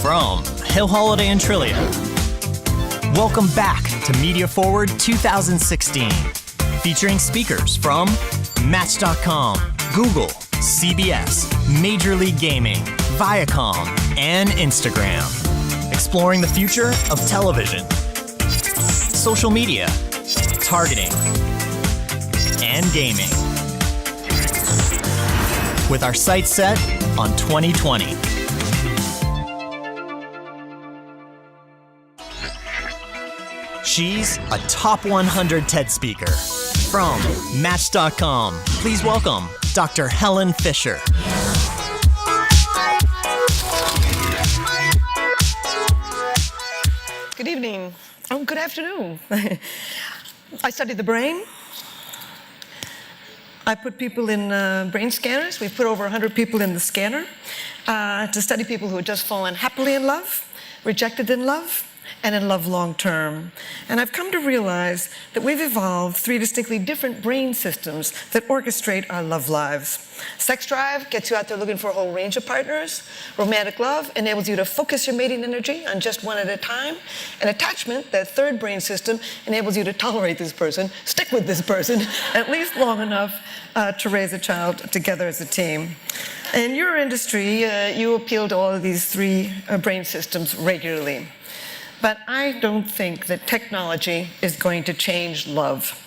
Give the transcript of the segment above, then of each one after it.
from Holliday and Trillia. Welcome back to mediaFWD 2016, featuring speakers from Match.com, Google, CBS, Major League Gaming, Viacom, and Instagram. Exploring the future of television, social media, targeting, and gaming. With our sights set on 2020. She's a top 100 TED speaker. From Match.com, please welcome Dr. Helen Fisher. Good evening. Oh, good afternoon. I study the brain. I put people in brain scanners. We put over 100 people in the scanner to study people who had just fallen happily in love, rejected in love, and in love long term. And I've come to realize that we've evolved three distinctly different brain systems that orchestrate our love lives. Sex drive gets you out there looking for a whole range of partners. Romantic love enables you to focus your mating energy on just one at a time. And attachment, that third brain system, enables you to tolerate this person, stick with this person, at least long enough to raise a child together as a team. In your industry, you appeal to all of these three brain systems regularly. But I don't think that technology is going to change love.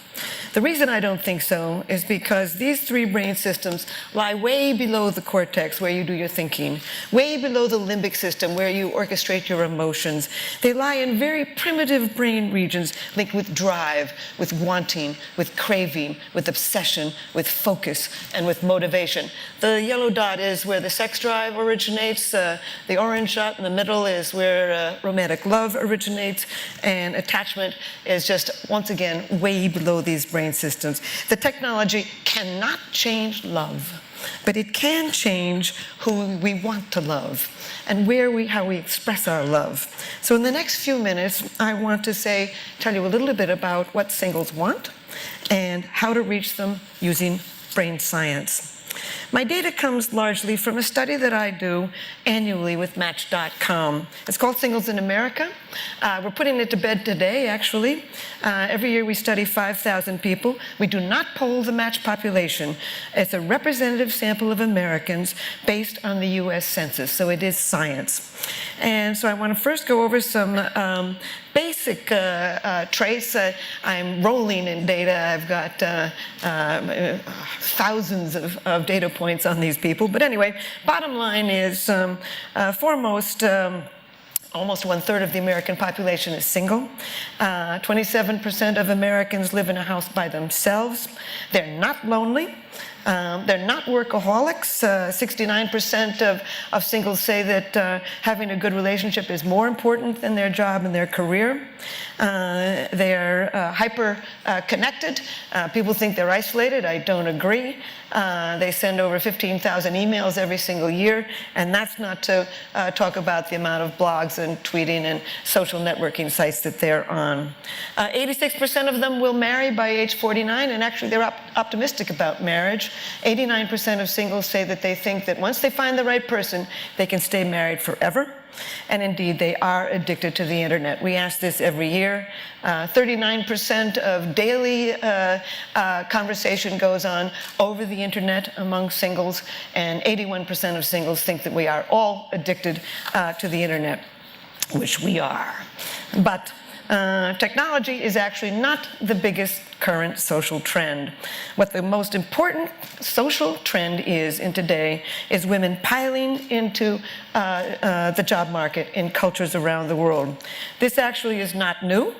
The reason I don't think so is because these three brain systems lie way below the cortex where you do your thinking, way below the limbic system where you orchestrate your emotions. They lie in very primitive brain regions linked with drive, with wanting, with craving, with obsession, with focus, and with motivation. The yellow dot is where the sex drive originates. The orange dot in the middle is where romantic love originates. And attachment is just, once again, way below these brain systems. The technology cannot change love, but it can change who we want to love and how we express our love. So in the next few minutes, I want to tell you a little bit about what singles want and how to reach them using brain science. My data comes largely from a study that I do annually with Match.com. It's called Singles in America. We're putting it to bed today, actually. Every year we study 5,000 people. We do not poll the Match population. It's a representative sample of Americans based on the US Census, so it is science. And so I want to first go over some basic traits. I'm rolling in data. I've got thousands of data points on these people. But anyway, bottom line is foremost, almost 1/3 of the American population is single. 27% of Americans live in a house by themselves. They're not lonely. They're not workaholics. 69% of singles say that having a good relationship is more important than their job and their career. They're hyper-connected. People think they're isolated. I don't agree. They send over 15,000 emails every single year, and that's not to talk about the amount of blogs and tweeting and social networking sites that they're on. 86% of them will marry by age 49, and actually they're optimistic about marriage. 89% of singles say that they think that once they find the right person, they can stay married forever. And indeed, they are addicted to the internet. We ask this every year. 39% of daily conversation goes on over the internet among singles, and 81% of singles think that we are all addicted to the internet, which we are. But technology is actually not the biggest current social trend. What the most important social trend is in today is women piling into the job market in cultures around the world. This actually is not new.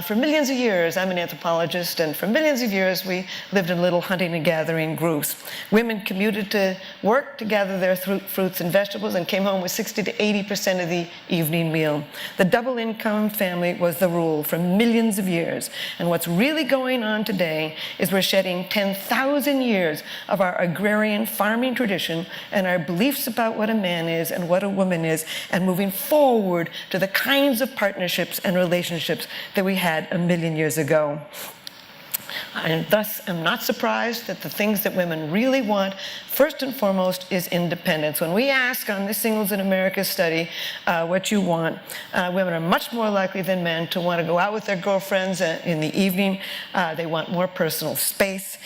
For millions of years, I'm an anthropologist, and for millions of years we lived in little hunting and gathering groups. Women commuted to work to gather their fruits and vegetables and came home with 60 to 80% of the evening meal. The double income family was the rule for millions of years. And what's really going on today is we're shedding 10,000 years of our agrarian farming tradition and our beliefs about what a man is and what a woman is, and moving forward to the kinds of partnerships and relationships that we had a million years ago. And thus, I'm not surprised that the things that women really want first and foremost, is independence. When we ask on this Singles in America study what you want, women are much more likely than men to want to go out with their girlfriends in the evening. They want more personal space.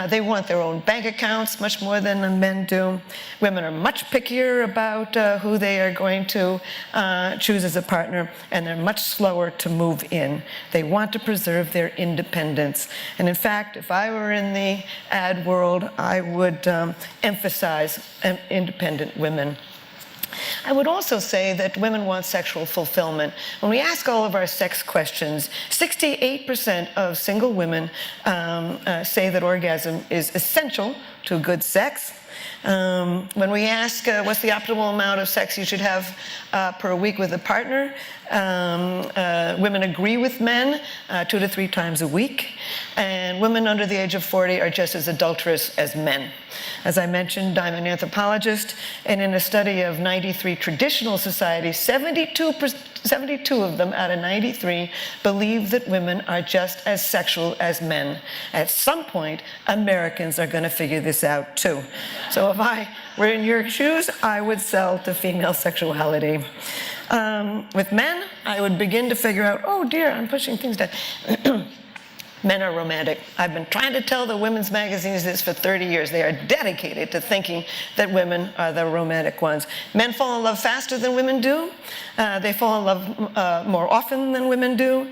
They want their own bank accounts much more than men do. Women are much pickier about who they are going to choose as a partner, and they're much slower to move in. They want to preserve their independence. And in fact, if I were in the ad world, I would emphasize independent women. I would also say that women want sexual fulfillment. When we ask all of our sex questions, 68% of single women say that orgasm is essential to good sex. When we ask what's the optimal amount of sex you should have per week with a partner, women agree with men 2 to 3 times a week, and women under the age of 40 are just as adulterous as men. As I mentioned, I'm an anthropologist, and in a study of 93 traditional societies, 72 of them out of 93 believe that women are just as sexual as men. At some point, Americans are going to figure this out too. So if I were in your shoes, I would sell to female sexuality. With men, I would begin to figure out, oh dear, I'm pushing things down. Men are romantic. I've been trying to tell the women's magazines this for 30 years. They are dedicated to thinking that women are the romantic ones. Men fall in love faster than women do. They fall in love more often than women do.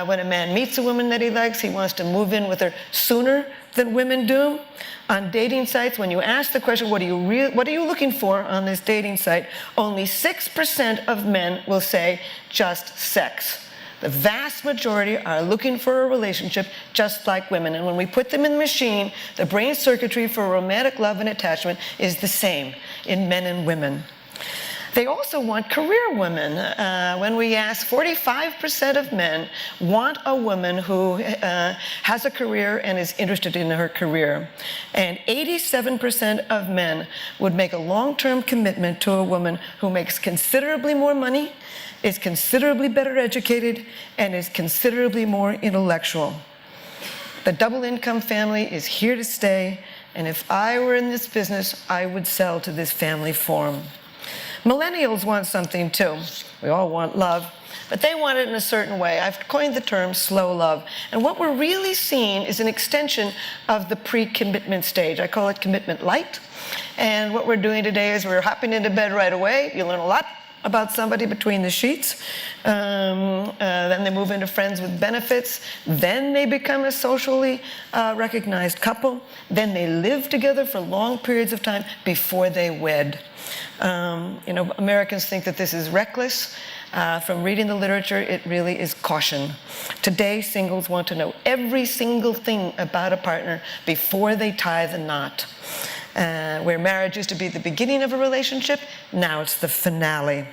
When a man meets a woman that he likes, he wants to move in with her sooner than women do. On dating sites, when you ask the question, what are you looking for on this dating site, only 6% of men will say just sex. The vast majority are looking for a relationship just like women. And when we put them in the machine, the brain circuitry for romantic love and attachment is the same in men and women. They also want career women. When we ask, 45% of men want a woman who has a career and is interested in her career. And 87% of men would make a long-term commitment to a woman who makes considerably more money, is considerably better educated, and is considerably more intellectual. The double-income family is here to stay, and if I were in this business, I would sell to this family form. Millennials want something too. We all want love, but they want it in a certain way. I've coined the term slow love. And what we're really seeing is an extension of the pre-commitment stage. I call it commitment light. And what we're doing today is we're hopping into bed right away. You learn a lot about somebody between the sheets. Then they move into friends with benefits. Then they become a socially recognized couple. Then they live together for long periods of time before they wed. Americans think that this is reckless. From reading the literature, it really is caution. Today, singles want to know every single thing about a partner before they tie the knot. Where marriage used to be the beginning of a relationship, now it's the finale.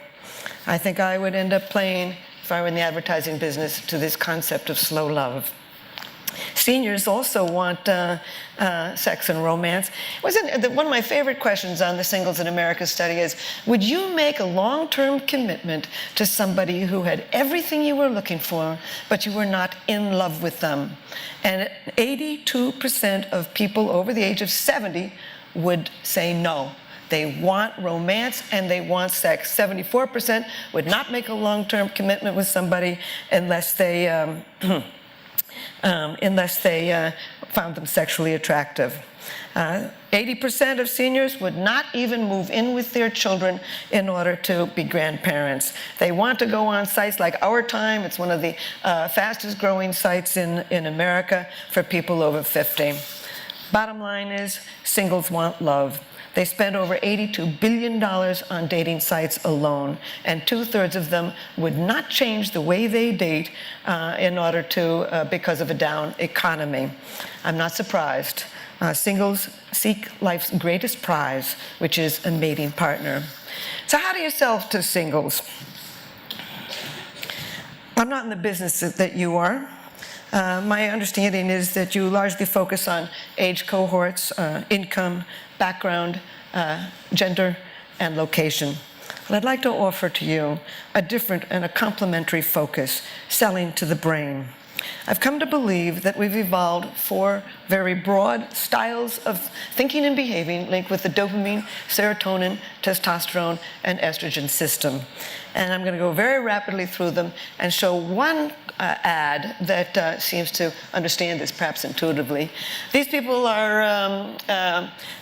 I think I would end up playing, if I were in the advertising business, to this concept of slow love. Seniors also want sex and romance. One of my favorite questions on the Singles in America study is, would you make a long-term commitment to somebody who had everything you were looking for, but you were not in love with them? And 82% of people over the age of 70 would say no. They want romance and they want sex. 74% would not make a long-term commitment with somebody unless they found them sexually attractive. 80% of seniors would not even move in with their children in order to be grandparents. They want to go on sites like Our Time. It's one of the fastest growing sites in America for people over 50. Bottom line is, singles want love. They spend over $82 billion on dating sites alone, and 2/3 of them would not change the way they date because of a down economy. I'm not surprised. Singles seek life's greatest prize, which is a mating partner. So how do you sell to singles? I'm not in the business that you are. My understanding is that you largely focus on age cohorts, income, background, gender, and location. But I'd like to offer to you a different and a complementary focus, selling to the brain. I've come to believe that we've evolved 4 very broad styles of thinking and behaving linked with the dopamine, serotonin, testosterone, and estrogen system. And I'm going to go very rapidly through them and show one ad that seems to understand this perhaps intuitively. These people are,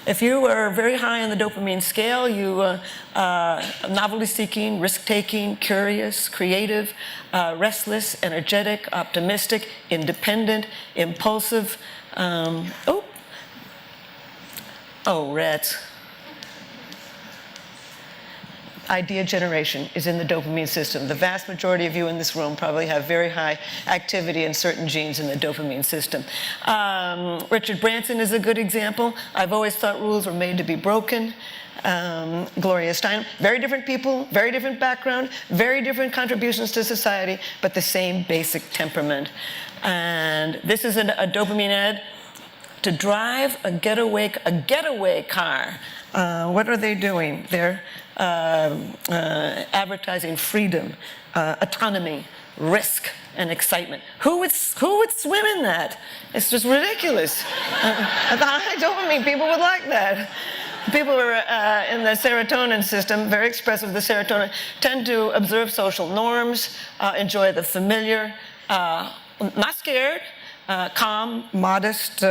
if you are very high on the dopamine scale, you novelty-seeking, risk-taking, curious, creative, restless, energetic, optimistic, independent, impulsive. Rats. Idea generation is in the dopamine system. The vast majority of you in this room probably have very high activity in certain genes in the dopamine system. Richard Branson is a good example. I've always thought rules were made to be broken. Gloria Steinem, very different people, very different background, very different contributions to society, but the same basic temperament. And this is a dopamine ad to drive a getaway car. What are they doing? They're advertising freedom, autonomy, risk, and excitement. Who would swim in that? It's just ridiculous. The high dopamine people would like that. People who are in the serotonin system, very expressive of the serotonin, tend to observe social norms, enjoy the familiar, not scared, calm, modest,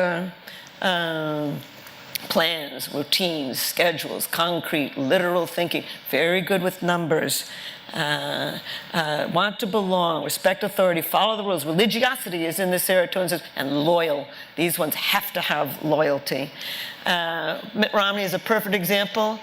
plans, routines, schedules, concrete, literal thinking, very good with numbers, want to belong, respect authority, follow the rules. Religiosity is in the serotonin system, and loyal. These ones have to have loyalty. Mitt Romney is a perfect example.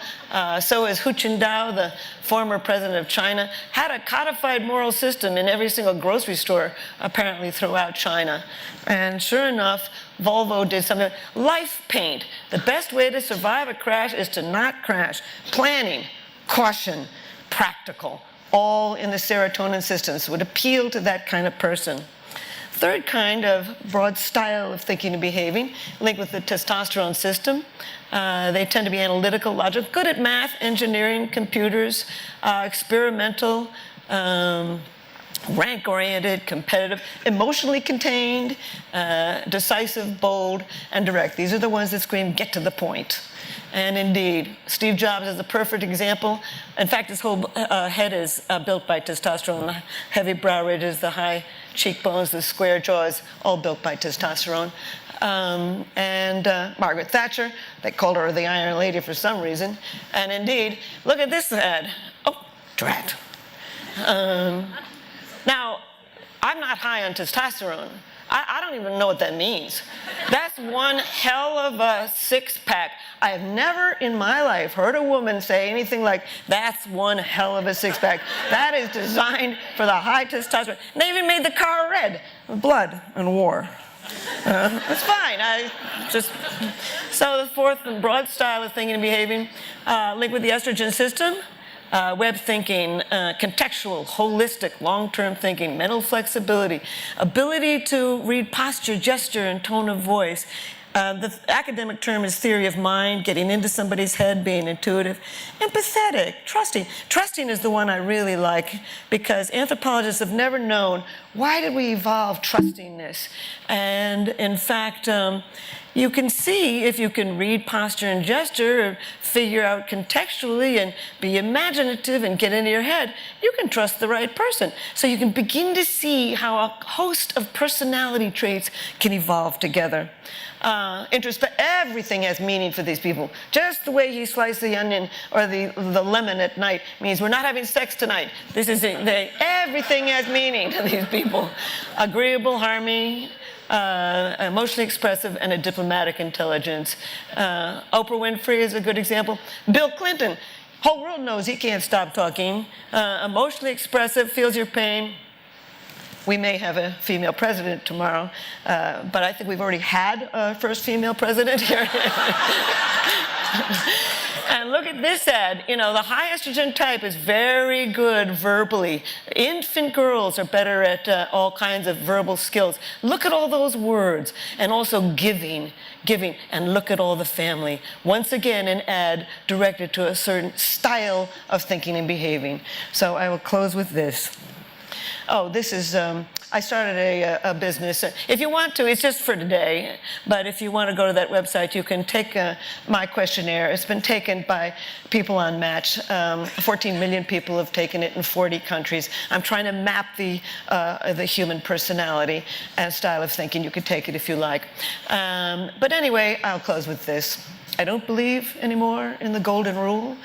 So is Hu Jintao, the former president of China, had a codified moral system in every single grocery store, apparently throughout China. And sure enough, Volvo did something. Life paint. The best way to survive a crash is to not crash. Planning, caution, practical, all in the serotonin system. So it would appeal to that kind of person. Third kind of broad style of thinking and behaving, linked with the testosterone system. They tend to be analytical, logical, good at math, engineering, computers, experimental, rank-oriented, competitive, emotionally contained, decisive, bold, and direct. These are the ones that scream, get to the point. And indeed, Steve Jobs is the perfect example. In fact, his whole head is built by testosterone. The heavy brow ridges, the high cheekbones, the square jaws, all built by testosterone. Margaret Thatcher, they called her the Iron Lady for some reason. And indeed, look at this ad. Oh, drat. Now, I'm not high on testosterone. I don't even know what that means. That's one hell of a six-pack. I have never in my life heard a woman say anything like, that's one hell of a six-pack. That is designed for the high testosterone. They even made the car red, blood and war. That's fine. So the fourth and broad style of thinking and behaving, linked with the estrogen system, web thinking, contextual, holistic, long-term thinking, mental flexibility, ability to read posture, gesture, and tone of voice. The academic term is theory of mind, getting into somebody's head, being intuitive. Empathetic, trusting. Trusting is the one I really like because anthropologists have never known why did we evolve trustingness. And in fact, you can see if you can read posture and gesture or figure out contextually and be imaginative and get into your head, you can trust the right person. So you can begin to see how a host of personality traits can evolve together. Everything has meaning for these people. Just the way you slice the onion or the lemon at night means we're not having sex tonight. This is everything has meaning to these people. Agreeable, harmony, emotionally expressive, and a diplomatic intelligence. Oprah Winfrey is a good example. Bill Clinton, whole world knows he can't stop talking. Emotionally expressive, feels your pain. We may have a female president tomorrow, but I think we've already had a first female president here. And look at this ad. You know, the high estrogen type is very good verbally. Infant girls are better at all kinds of verbal skills. Look at all those words. And also giving. And look at all the family. Once again, an ad directed to a certain style of thinking and behaving. So I will close with this. oh, this is, I started a business. If you want to, it's just for today, but if you want to go to that website, you can take my questionnaire. It's been taken by people on Match. 14 million people have taken it in 40 countries. I'm trying to map the human personality and style of thinking. You could take it if you like. But anyway, I'll close with this. I don't believe anymore in the golden rule.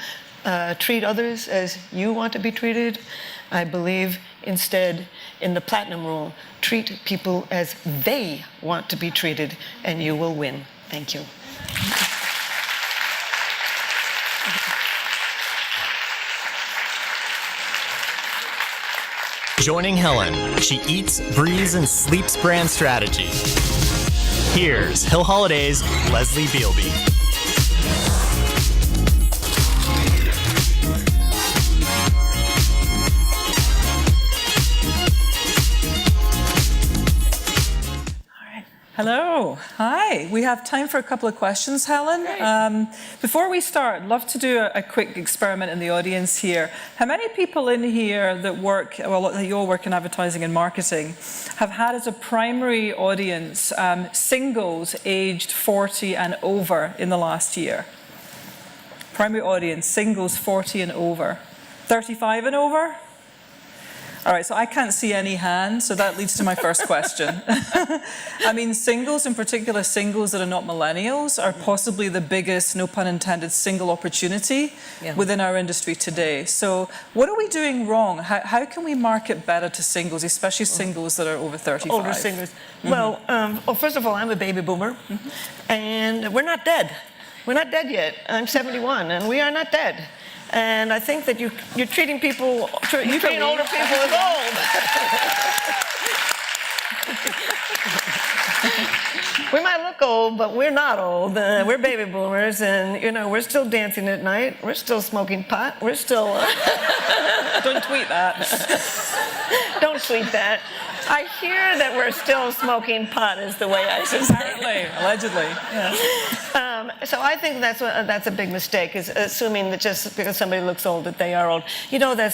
Treat others as you want to be treated. I believe instead in the platinum rule. Treat people as they want to be treated, and you will win. Thank you. Joining Helen, she eats, breathes, and sleeps brand strategy. Here's Holiday's Leslie Bealby. Hello. Hi. We have time for a couple of questions, Helen. Before we start, I'd love to do a quick experiment in the audience here. How many people in here that work, well, you all work in advertising and marketing, have had as a primary audience singles aged 40 and over in the last year? Primary audience, singles 40 and over. 35 and over? All right, so I can't see any hands, so that leads to my first question. I mean, singles, in particular singles that are not millennials, are possibly the biggest, no pun intended, single opportunity within our industry today. So what are we doing wrong? How can we market better to singles, especially singles that are over 35? Older singles. Well, first of all, I'm a baby boomer, and we're not dead. We're not dead yet. I'm 71, and we are not dead. And I think that you're treating people, you're treating older people as old. We might look old, but we're not old. We're baby boomers, and you know, we're still dancing at night. We're still smoking pot. We're still. Don't tweet that. Don't tweet that. I hear that we're still smoking pot, is the way I should say. Apparently, allegedly. Yeah. So I think that's a big mistake, is assuming that just because somebody looks old that they are old. You know, that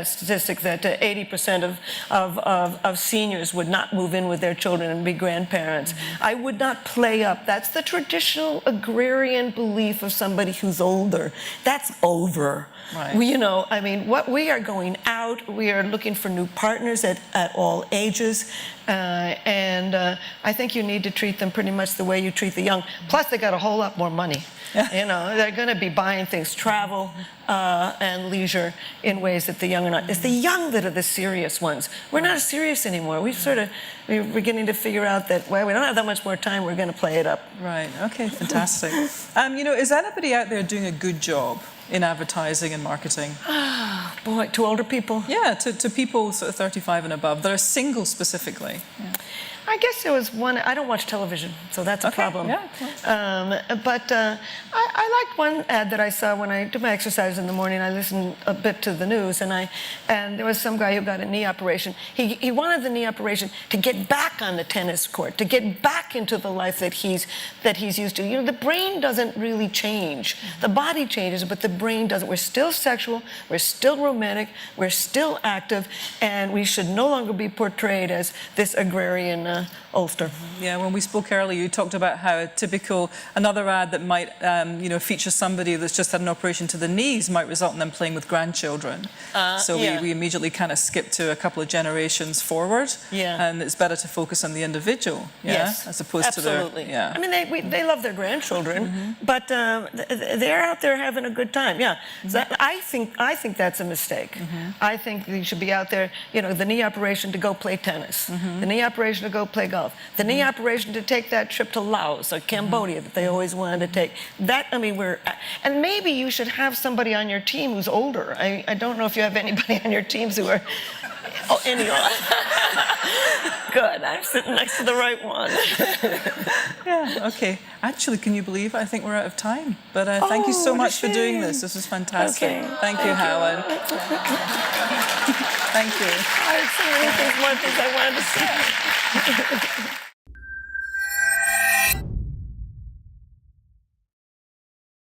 statistic that 80% of seniors would not move in with their children and be grandparents. I would not play up. That's the traditional agrarian belief of somebody who's older. That's over. Right. You know, I mean, we are going out. We are looking for new partners at all ages. And I think you need to treat them pretty much the way you treat the young. Plus, they got a whole lot more money. You know, they're going to be buying things, travel and leisure, in ways that the young are not. It's the young that are the serious ones. We're not serious anymore. We're beginning to figure out that, well, we don't have that much more time. We're going to play it up. Right. Okay. Fantastic. You know, is anybody out there doing a good job in advertising and marketing? Boy, to older people? Yeah, to people sort of 35 and above that are single specifically. Yeah. I guess there was one. I don't watch television, so that's a problem. Yeah. But I liked one ad that I saw when I do my exercise in the morning. I listen a bit to the news, and there was some guy who got a knee operation. He wanted the knee operation to get back on the tennis court, to get back into the life that he's used to. You know, the brain doesn't really change. The body changes, but the brain doesn't. We're still sexual. We're still romantic. We're still active, and we should no longer be portrayed as this agrarian Ulster. Yeah, when we spoke earlier, you talked about how another ad that might, you know, feature somebody that's just had an operation to the knees might result in them playing with grandchildren. So we immediately kind of skip to a couple of generations forward. Yeah. And it's better to focus on the individual. Yeah? Yes. As opposed to their. Yeah. I mean, they love their grandchildren, but they're out there having a good time. Yeah. So I think that's a mistake. I think you should be out there. You know, the knee operation to go play tennis, the knee operation to go play golf, the knee operation to take that trip to Laos or Cambodia that they always wanted to take. That, I mean, and maybe you should have somebody on your team who's older. I don't know if you have anybody on your teams who are, anyone. Good, I'm sitting next to the right one. Yeah, okay. Actually, can you believe I think we're out of time? But thank you so much for doing this. This was fantastic. Okay. Thank you, Helen. Thank you. I had so many things I wanted to say.